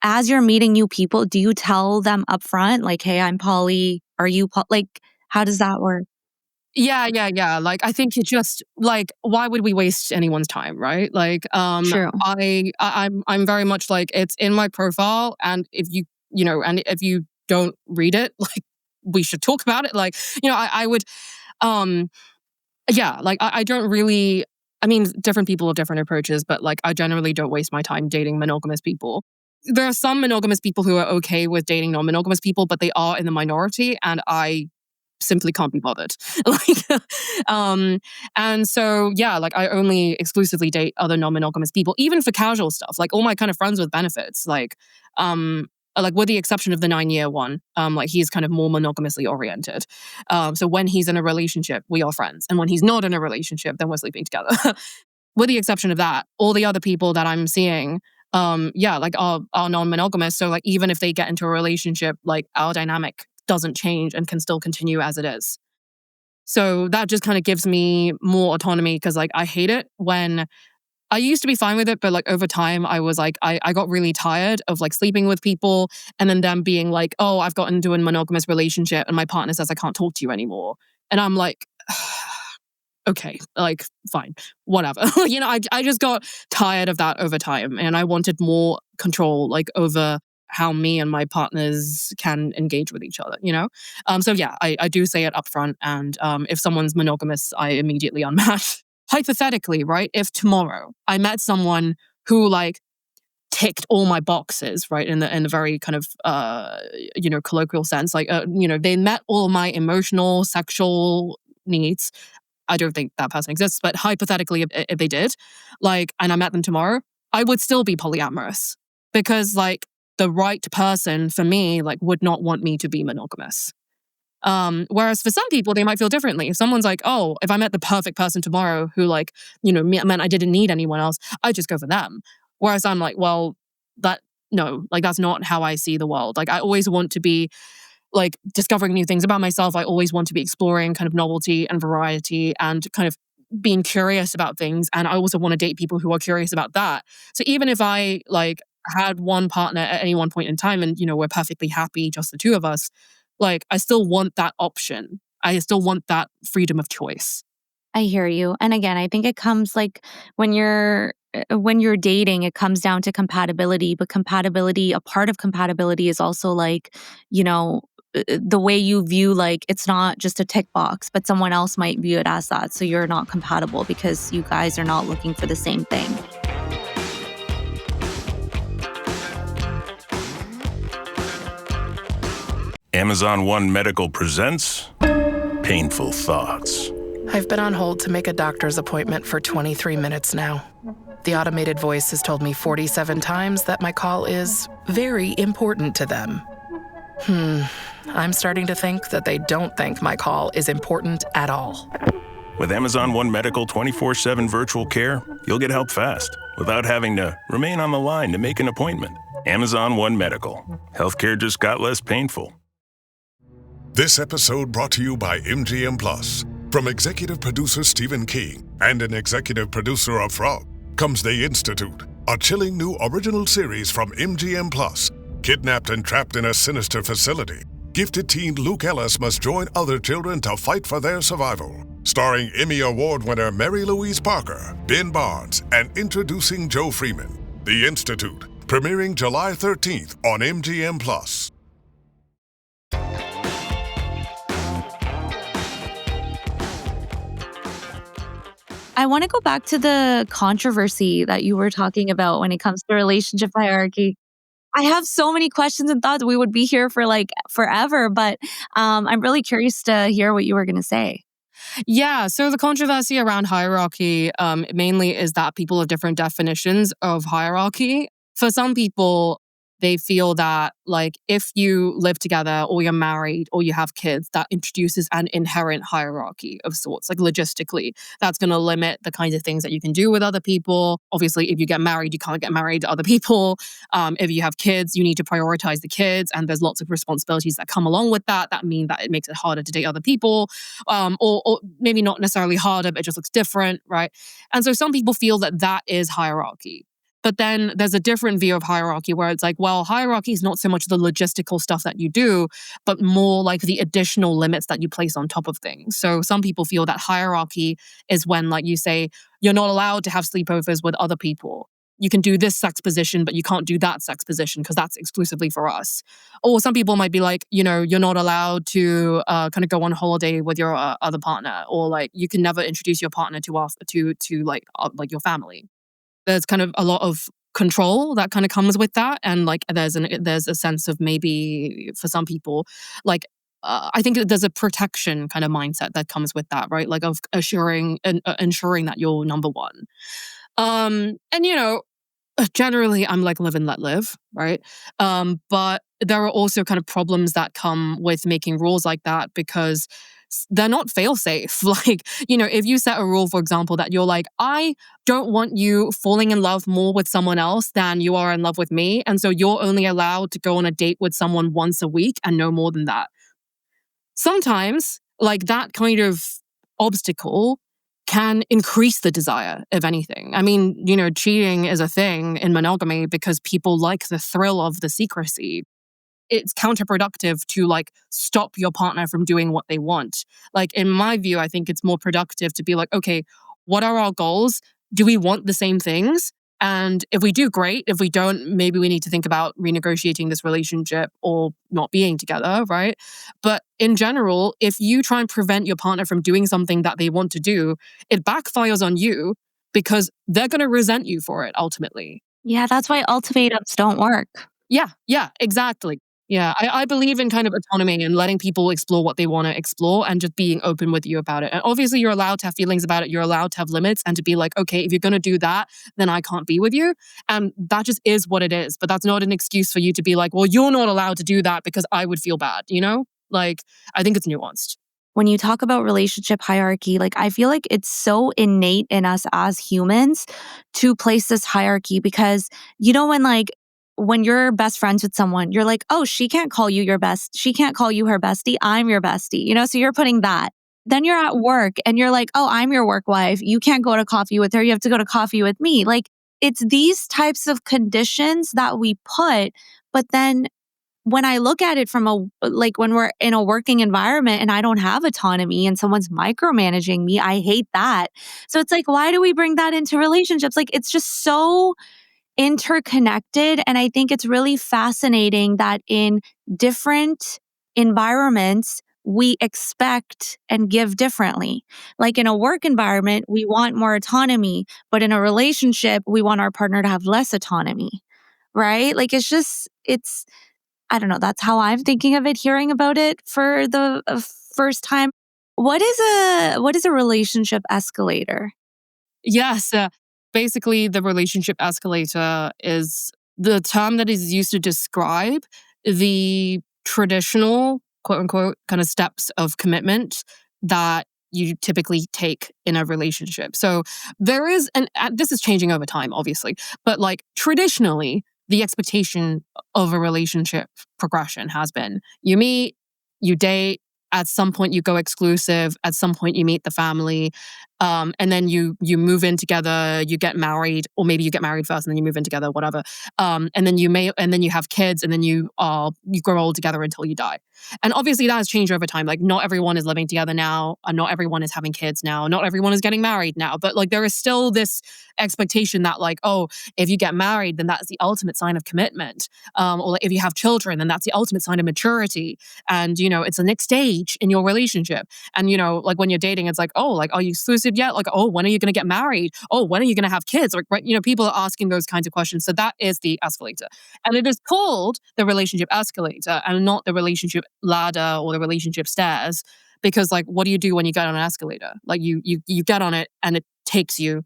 Speaker 1: as you're meeting new people, do you tell them up front like, "Hey, I'm poly. Are you like how does that work?"
Speaker 2: Yeah. Like, I think it just like, why would we waste anyone's time, right? Like,
Speaker 1: True.
Speaker 2: I'm very much like it's in my profile, and if you don't read it, like we should talk about it. Like, I would, yeah, like I don't really. I mean, different people have different approaches, but like I generally don't waste my time dating monogamous people. There are some monogamous people who are okay with dating non-monogamous people, but they are in the minority, and I simply can't be bothered. Like, and so yeah, like I only exclusively date other non-monogamous people, even for casual stuff. Like all my kind of friends with benefits, like with the exception of the 9-year one, like he's kind of more monogamously oriented. So when he's in a relationship, we are friends, and when he's not in a relationship, then we're sleeping together. With the exception of that, all the other people that I'm seeing, yeah, like are non-monogamous. So like even if they get into a relationship, like our dynamic doesn't change and can still continue as it is. So that just kind of gives me more autonomy because like I hate it when I used to be fine with it, but like over time I was like, I got really tired of like sleeping with people and then them being like, oh, I've gotten into a monogamous relationship and my partner says I can't talk to you anymore. And I'm like, okay, like fine, whatever. I just got tired of that over time and I wanted more control like over how me and my partners can engage with each other, So yeah, I do say it up front. And if someone's monogamous, I immediately unmatch. Hypothetically, right? If tomorrow I met someone who like ticked all my boxes, right? In the very kind of colloquial sense, like they met all my emotional, sexual needs. I don't think that person exists, but hypothetically, if they did, like, and I met them tomorrow, I would still be polyamorous because like the right person for me, like would not want me to be monogamous. Whereas for some people, they might feel differently. If someone's like, oh, if I met the perfect person tomorrow who like, meant I didn't need anyone else, I'd just go for them. Whereas I'm like, well, no, like that's not how I see the world. Like I always want to be like discovering new things about myself. I always want to be exploring kind of novelty and variety and kind of being curious about things. And I also want to date people who are curious about that. So even if I like had one partner at any one point in time and, we're perfectly happy, just the two of us, like I still want that option. I still want that freedom of choice.
Speaker 1: I hear you. And again, I think it comes like when you're dating, it comes down to compatibility, but compatibility, a part of compatibility is also like, you know, the way you view like it's not just a tick box, but someone else might view it as that. So you're not compatible because you guys are not looking for the same thing.
Speaker 5: Amazon One Medical presents Painful Thoughts.
Speaker 6: I've been on hold to make a doctor's appointment for 23 minutes now. The automated voice has told me 47 times that my call is very important to them. I'm starting to think that they don't think my call is important at all.
Speaker 5: With Amazon One Medical 24/7 virtual care, you'll get help fast without having to remain on the line to make an appointment. Amazon One Medical. Healthcare just got less painful.
Speaker 7: This episode brought to you by MGM Plus. From executive producer Stephen King and an executive producer of Frog comes The Institute, a chilling new original series from MGM Plus. Kidnapped and trapped in a sinister facility, gifted teen Luke Ellis must join other children to fight for their survival. Starring Emmy Award winner Mary Louise Parker, Ben Barnes, and introducing Joe Freeman. The Institute, premiering July 13th on MGM Plus.
Speaker 1: I want to go back to the controversy that you were talking about when it comes to relationship hierarchy. I have so many questions and thoughts. We would be here for like forever, but I'm really curious to hear what you were going to say.
Speaker 2: Yeah, so the controversy around hierarchy mainly is that people have different definitions of hierarchy. For some people, they feel that like if you live together or you're married or you have kids, that introduces an inherent hierarchy of sorts, like logistically. That's going to limit the kinds of things that you can do with other people. Obviously, if you get married, you can't get married to other people. If you have kids, you need to prioritize the kids, and there's lots of responsibilities that come along with that. That mean that it makes it harder to date other people, or maybe not necessarily harder, but it just looks different, right? And so some people feel that that is hierarchy. But then there's a different view of hierarchy where it's like, well, hierarchy is not so much the logistical stuff that you do, but more like the additional limits that you place on top of things. So some people feel that hierarchy is when, like you say, you're not allowed to have sleepovers with other people. You can do this sex position, but you can't do that sex position because that's exclusively for us. Or some people might be like, you know, you're not allowed to kind of go on holiday with your other partner, or like you can never introduce your partner to like your family. There's kind of a lot of control that kind of comes with that, and like there's a sense of maybe for some people, like I think that there's a protection kind of mindset that comes with that, right? Like of ensuring that you're number one. And you know, generally I'm like live and let live, right? But there are also kind of problems that come with making rules like that because they're not fail safe. Like, you know, if you set a rule, for example, that you're like, I don't want you falling in love more with someone else than you are in love with me. And so you're only allowed to go on a date with someone once a week and no more than that. Sometimes, like that kind of obstacle can increase the desire, if anything. I mean, you know, cheating is a thing in monogamy because people like the thrill of the secrecy. It's counterproductive to like stop your partner from doing what they want. Like in my view, I think it's more productive to be like, okay, what are our goals? Do we want the same things? And if we do, great. If we don't, maybe we need to think about renegotiating this relationship or not being together, right? But in general, if you try and prevent your partner from doing something that they want to do, it backfires on you because they're going to resent you for it ultimately.
Speaker 1: Yeah, that's why ultimatums don't work.
Speaker 2: Yeah, exactly. Yeah, I believe in kind of autonomy and letting people explore what they want to explore and just being open with you about it. And obviously you're allowed to have feelings about it. You're allowed to have limits and to be like, okay, if you're going to do that, then I can't be with you. And that just is what it is. But that's not an excuse for you to be like, well, you're not allowed to do that because I would feel bad, you know? Like, I think it's nuanced.
Speaker 1: When you talk about relationship hierarchy, like I feel like it's so innate in us as humans to place this hierarchy because, you know, when you're best friends with someone, you're like, oh, she can't call you your best. She can't call you her bestie. I'm your bestie. You know, so you're putting that. Then you're at work and you're like, oh, I'm your work wife. You can't go to coffee with her. You have to go to coffee with me. Like it's these types of conditions that we put, but then when I look at it from when we're in a working environment and I don't have autonomy and someone's micromanaging me, I hate that. So it's like, why do we bring that into relationships? Like, it's just so interconnected. And I think it's really fascinating that in different environments, we expect and give differently. Like in a work environment, we want more autonomy, but in a relationship, we want our partner to have less autonomy, right? Like I don't know, that's how I'm thinking of it, hearing about it for the first time. What is a relationship escalator?
Speaker 2: Yes. Basically, the relationship escalator is the term that is used to describe the traditional, quote unquote, kind of steps of commitment that you typically take in a relationship. So there is, and this is changing over time, obviously, but like traditionally, the expectation of a relationship progression has been you meet, you date, at some point you go exclusive, at some point you meet the family, and then you move in together, you get married, or maybe you get married first and then you move in together, whatever. And then you have kids, and then you grow old together until you die. And obviously that has changed over time. Like not everyone is living together now, and not everyone is having kids now, not everyone is getting married now. But like there is still this expectation that like, oh, if you get married, then that's the ultimate sign of commitment. Or like if you have children, then that's the ultimate sign of maturity. And it's the next stage in your relationship. And like when you're dating, it's like, oh, like are you exclusive yet? Like, oh, when are you going to get married? Oh, when are you going to have kids? Like, right, people are asking those kinds of questions. So that is the escalator, and it is called the relationship escalator and not the relationship ladder or the relationship stairs. Because like, what do you do when you get on an escalator? Like you get on it and it takes you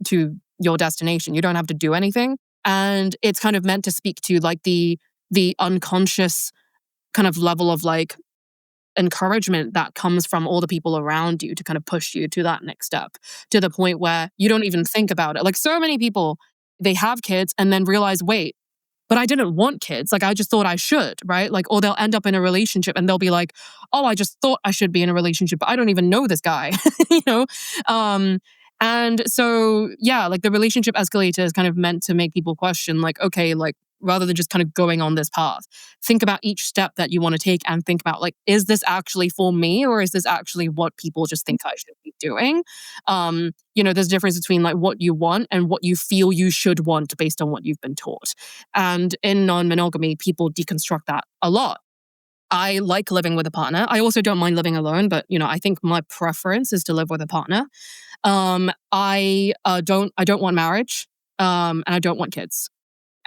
Speaker 2: to your destination. You don't have to do anything, and it's kind of meant to speak to like the unconscious kind of level of like encouragement that comes from all the people around you to kind of push you to that next step, to the point where you don't even think about it. Like so many people, they have kids and then realize, wait, but I didn't want kids. Like I just thought I should, right? Like, or they'll end up in a relationship and they'll be like, oh, I just thought I should be in a relationship, but I don't even know this guy, you know? And so, yeah, like the relationship escalator is kind of meant to make people question, like, okay, like rather than just kind of going on this path, think about each step that you want to take and think about like, is this actually for me, or is this actually what people just think I should be doing? There's a difference between like what you want and what you feel you should want based on what you've been taught. And in non-monogamy, people deconstruct that a lot. I like living with a partner. I also don't mind living alone, but I think my preference is to live with a partner. I don't want marriage, and I don't want kids.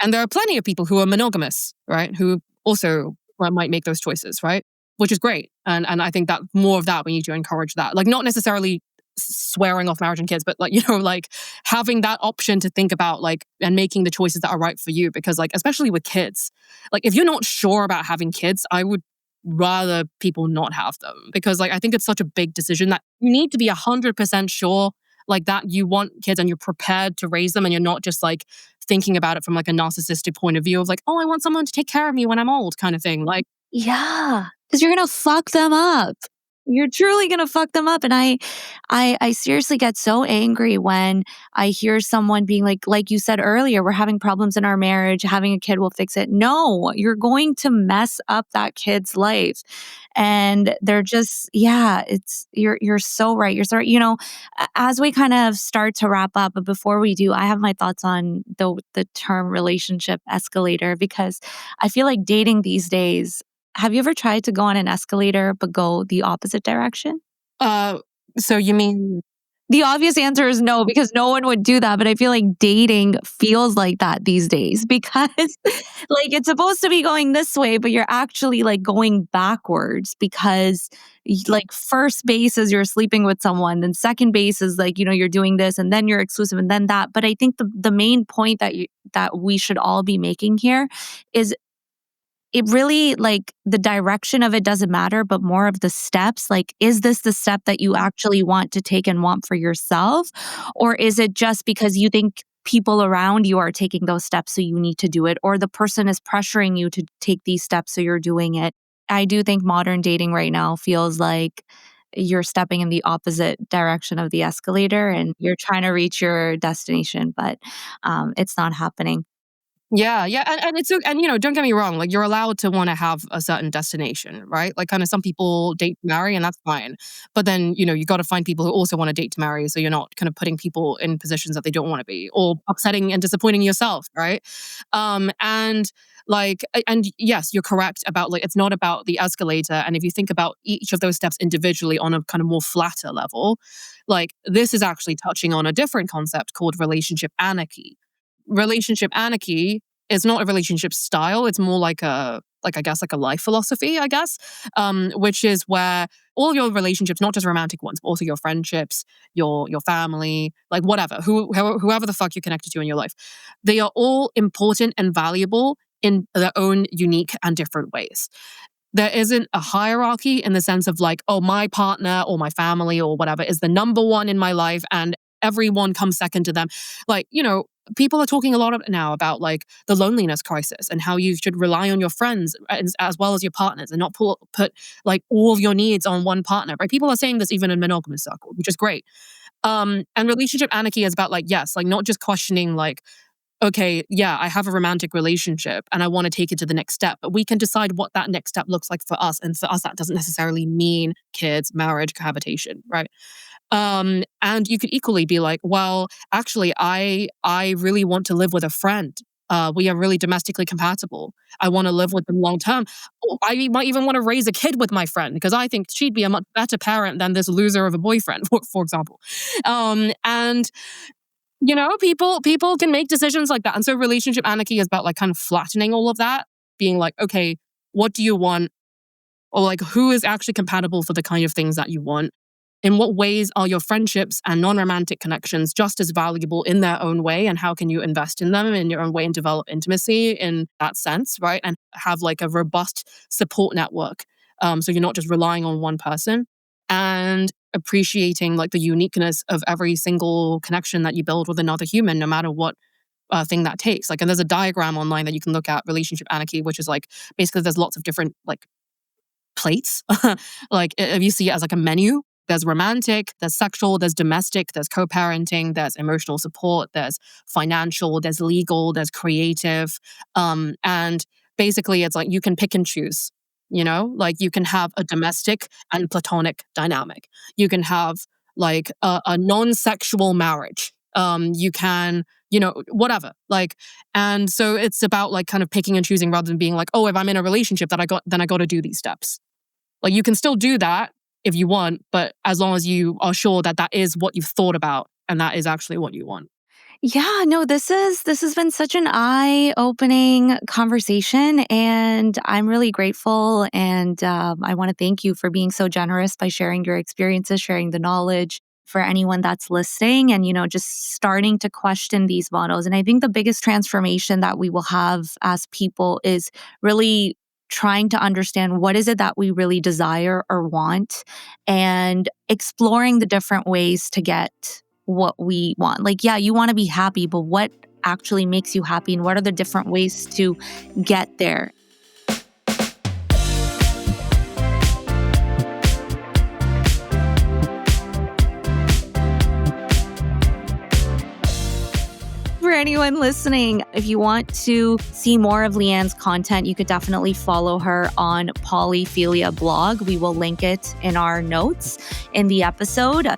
Speaker 2: And there are plenty of people who are monogamous, right? Who also might make those choices, right? Which is great. And I think that more of that, we need to encourage that. Like not necessarily swearing off marriage and kids, but like, like having that option to think about like, and making the choices that are right for you. Because like, especially with kids, like if you're not sure about having kids, I would rather people not have them. Because like, I think it's such a big decision that you need to be 100% sure like that you want kids and you're prepared to raise them, and you're not just like thinking about it from like a narcissistic point of view of like, oh, I want someone to take care of me when I'm old kind of thing. Like,
Speaker 1: yeah, because you're going to fuck them up. You're truly going to fuck them up. And I seriously get so angry when I hear someone being like you said earlier, we're having problems in our marriage, having a kid will fix it. No, you're going to mess up that kid's life. And they're just, yeah, you're so right. You're so right. As we kind of start to wrap up, but before we do, I have my thoughts on the term relationship escalator, because I feel like dating these days, have you ever tried to go on an escalator but go the opposite direction?
Speaker 2: so you mean
Speaker 1: The obvious answer is no, because no one would do that. But I feel like dating feels like that these days because like it's supposed to be going this way, but you're actually like going backwards because like first base is you're sleeping with someone, then second base is like, you're doing this and then you're exclusive and then that. But I think the main point that we should all be making here is it really like the direction of it doesn't matter, but more of the steps. Like, is this the step that you actually want to take and want for yourself? Or is it just because you think people around you are taking those steps, so you need to do it? Or the person is pressuring you to take these steps, so you're doing it? I do think modern dating right now feels like you're stepping in the opposite direction of the escalator and you're trying to reach your destination, but it's not happening.
Speaker 2: Yeah, yeah, and it's and don't get me wrong, like you're allowed to want to have a certain destination, right? Like kind of some people date to marry, and that's fine. But then you got to find people who also want to date to marry, so you're not kind of putting people in positions that they don't want to be, or upsetting and disappointing yourself, right? And and yes, you're correct about like it's not about the escalator. And if you think about each of those steps individually on a kind of more flatter level, like this is actually touching on a different concept called relationship anarchy. Relationship anarchy is not a relationship style. It's more like I guess like a life philosophy, I guess, which is where all your relationships, not just romantic ones, but also your friendships, your family, like whatever, whoever the fuck you're connected to in your life, they are all important and valuable in their own unique and different ways. There isn't a hierarchy in the sense of like, oh, my partner or my family or whatever is the number one in my life and everyone comes second to them. Like, people are talking a lot now about like the loneliness crisis and how you should rely on your friends as well as your partners and not put like all of your needs on one partner, right? People are saying this even in monogamous circles, which is great. And relationship anarchy is about like, yes, like not just questioning like, okay, yeah, I have a romantic relationship and I want to take it to the next step, but we can decide what that next step looks like for us. And for us, that doesn't necessarily mean kids, marriage, cohabitation, right? And you could equally be like, well, actually, I really want to live with a friend. We are really domestically compatible. I want to live with them long term. Oh, I might even want to raise a kid with my friend because I think she'd be a much better parent than this loser of a boyfriend, for example. And people can make decisions like that. And so relationship anarchy is about like kind of flattening all of that, being like, okay, what do you want? Or like, who is actually compatible for the kind of things that you want? In what ways are your friendships and non-romantic connections just as valuable in their own way? And how can you invest in them in your own way and develop intimacy in that sense, right? And have like a robust support network. So you're not just relying on one person. And appreciating like the uniqueness of every single connection that you build with another human, no matter what thing that takes. Like, and there's a diagram online that you can look at, relationship anarchy, which is like, basically there's lots of different like plates. Like if you see it as like a menu, there's romantic, there's sexual, there's domestic, there's co-parenting, there's emotional support, there's financial, there's legal, there's creative. And basically it's like you can pick and choose. Like you can have a domestic and platonic dynamic. You can have like a non-sexual marriage. You can, whatever. Like, and so it's about like kind of picking and choosing rather than being like, oh, if I'm in a relationship then I got to do these steps. Like you can still do that if you want, but as long as you are sure that that is what you've thought about and that is actually what you want.
Speaker 1: Yeah, no, this has been such an eye-opening conversation, and I'm really grateful. And I want to thank you for being so generous by sharing your experiences, sharing the knowledge for anyone that's listening, and just starting to question these models. And I think the biggest transformation that we will have as people is really trying to understand what is it that we really desire or want, and exploring the different ways to get what we want. Like, yeah, you want to be happy, but what actually makes you happy and what are the different ways to get there? For anyone listening, if you want to see more of Leanne's content, you could definitely follow her on Polyphilia blog. We will link it in our notes in the episode. I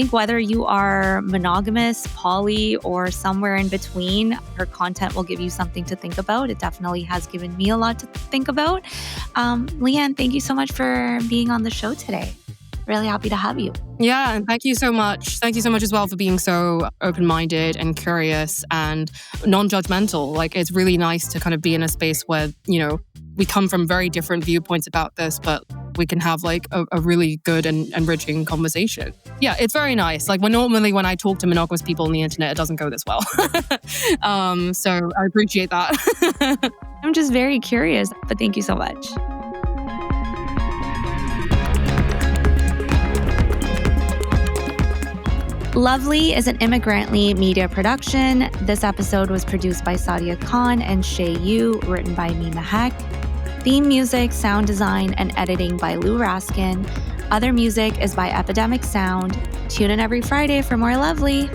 Speaker 1: think whether you are monogamous, poly, or somewhere in between, her content will give you something to think about. It definitely has given me a lot to think about. Leanne, thank you so much for being on the show today. Really happy to have you.
Speaker 2: Yeah, and thank you so much. Thank you so much as well for being so open-minded and curious and non-judgmental. Like, it's really nice to kind of be in a space where, we come from very different viewpoints about this, but we can have like a really good and enriching conversation. Yeah, it's very nice. Like when I talk to monogamous people on the internet, it doesn't go this well. So I appreciate that.
Speaker 1: I'm just very curious, but thank you so much. Lovely is an Immigrantly media production. This episode was produced by Sadia Khan and Shay Yu, written by me, Mehak. Theme music, sound design, and editing by Lou Raskin. Other music is by Epidemic Sound. Tune in every Friday for more Lovely.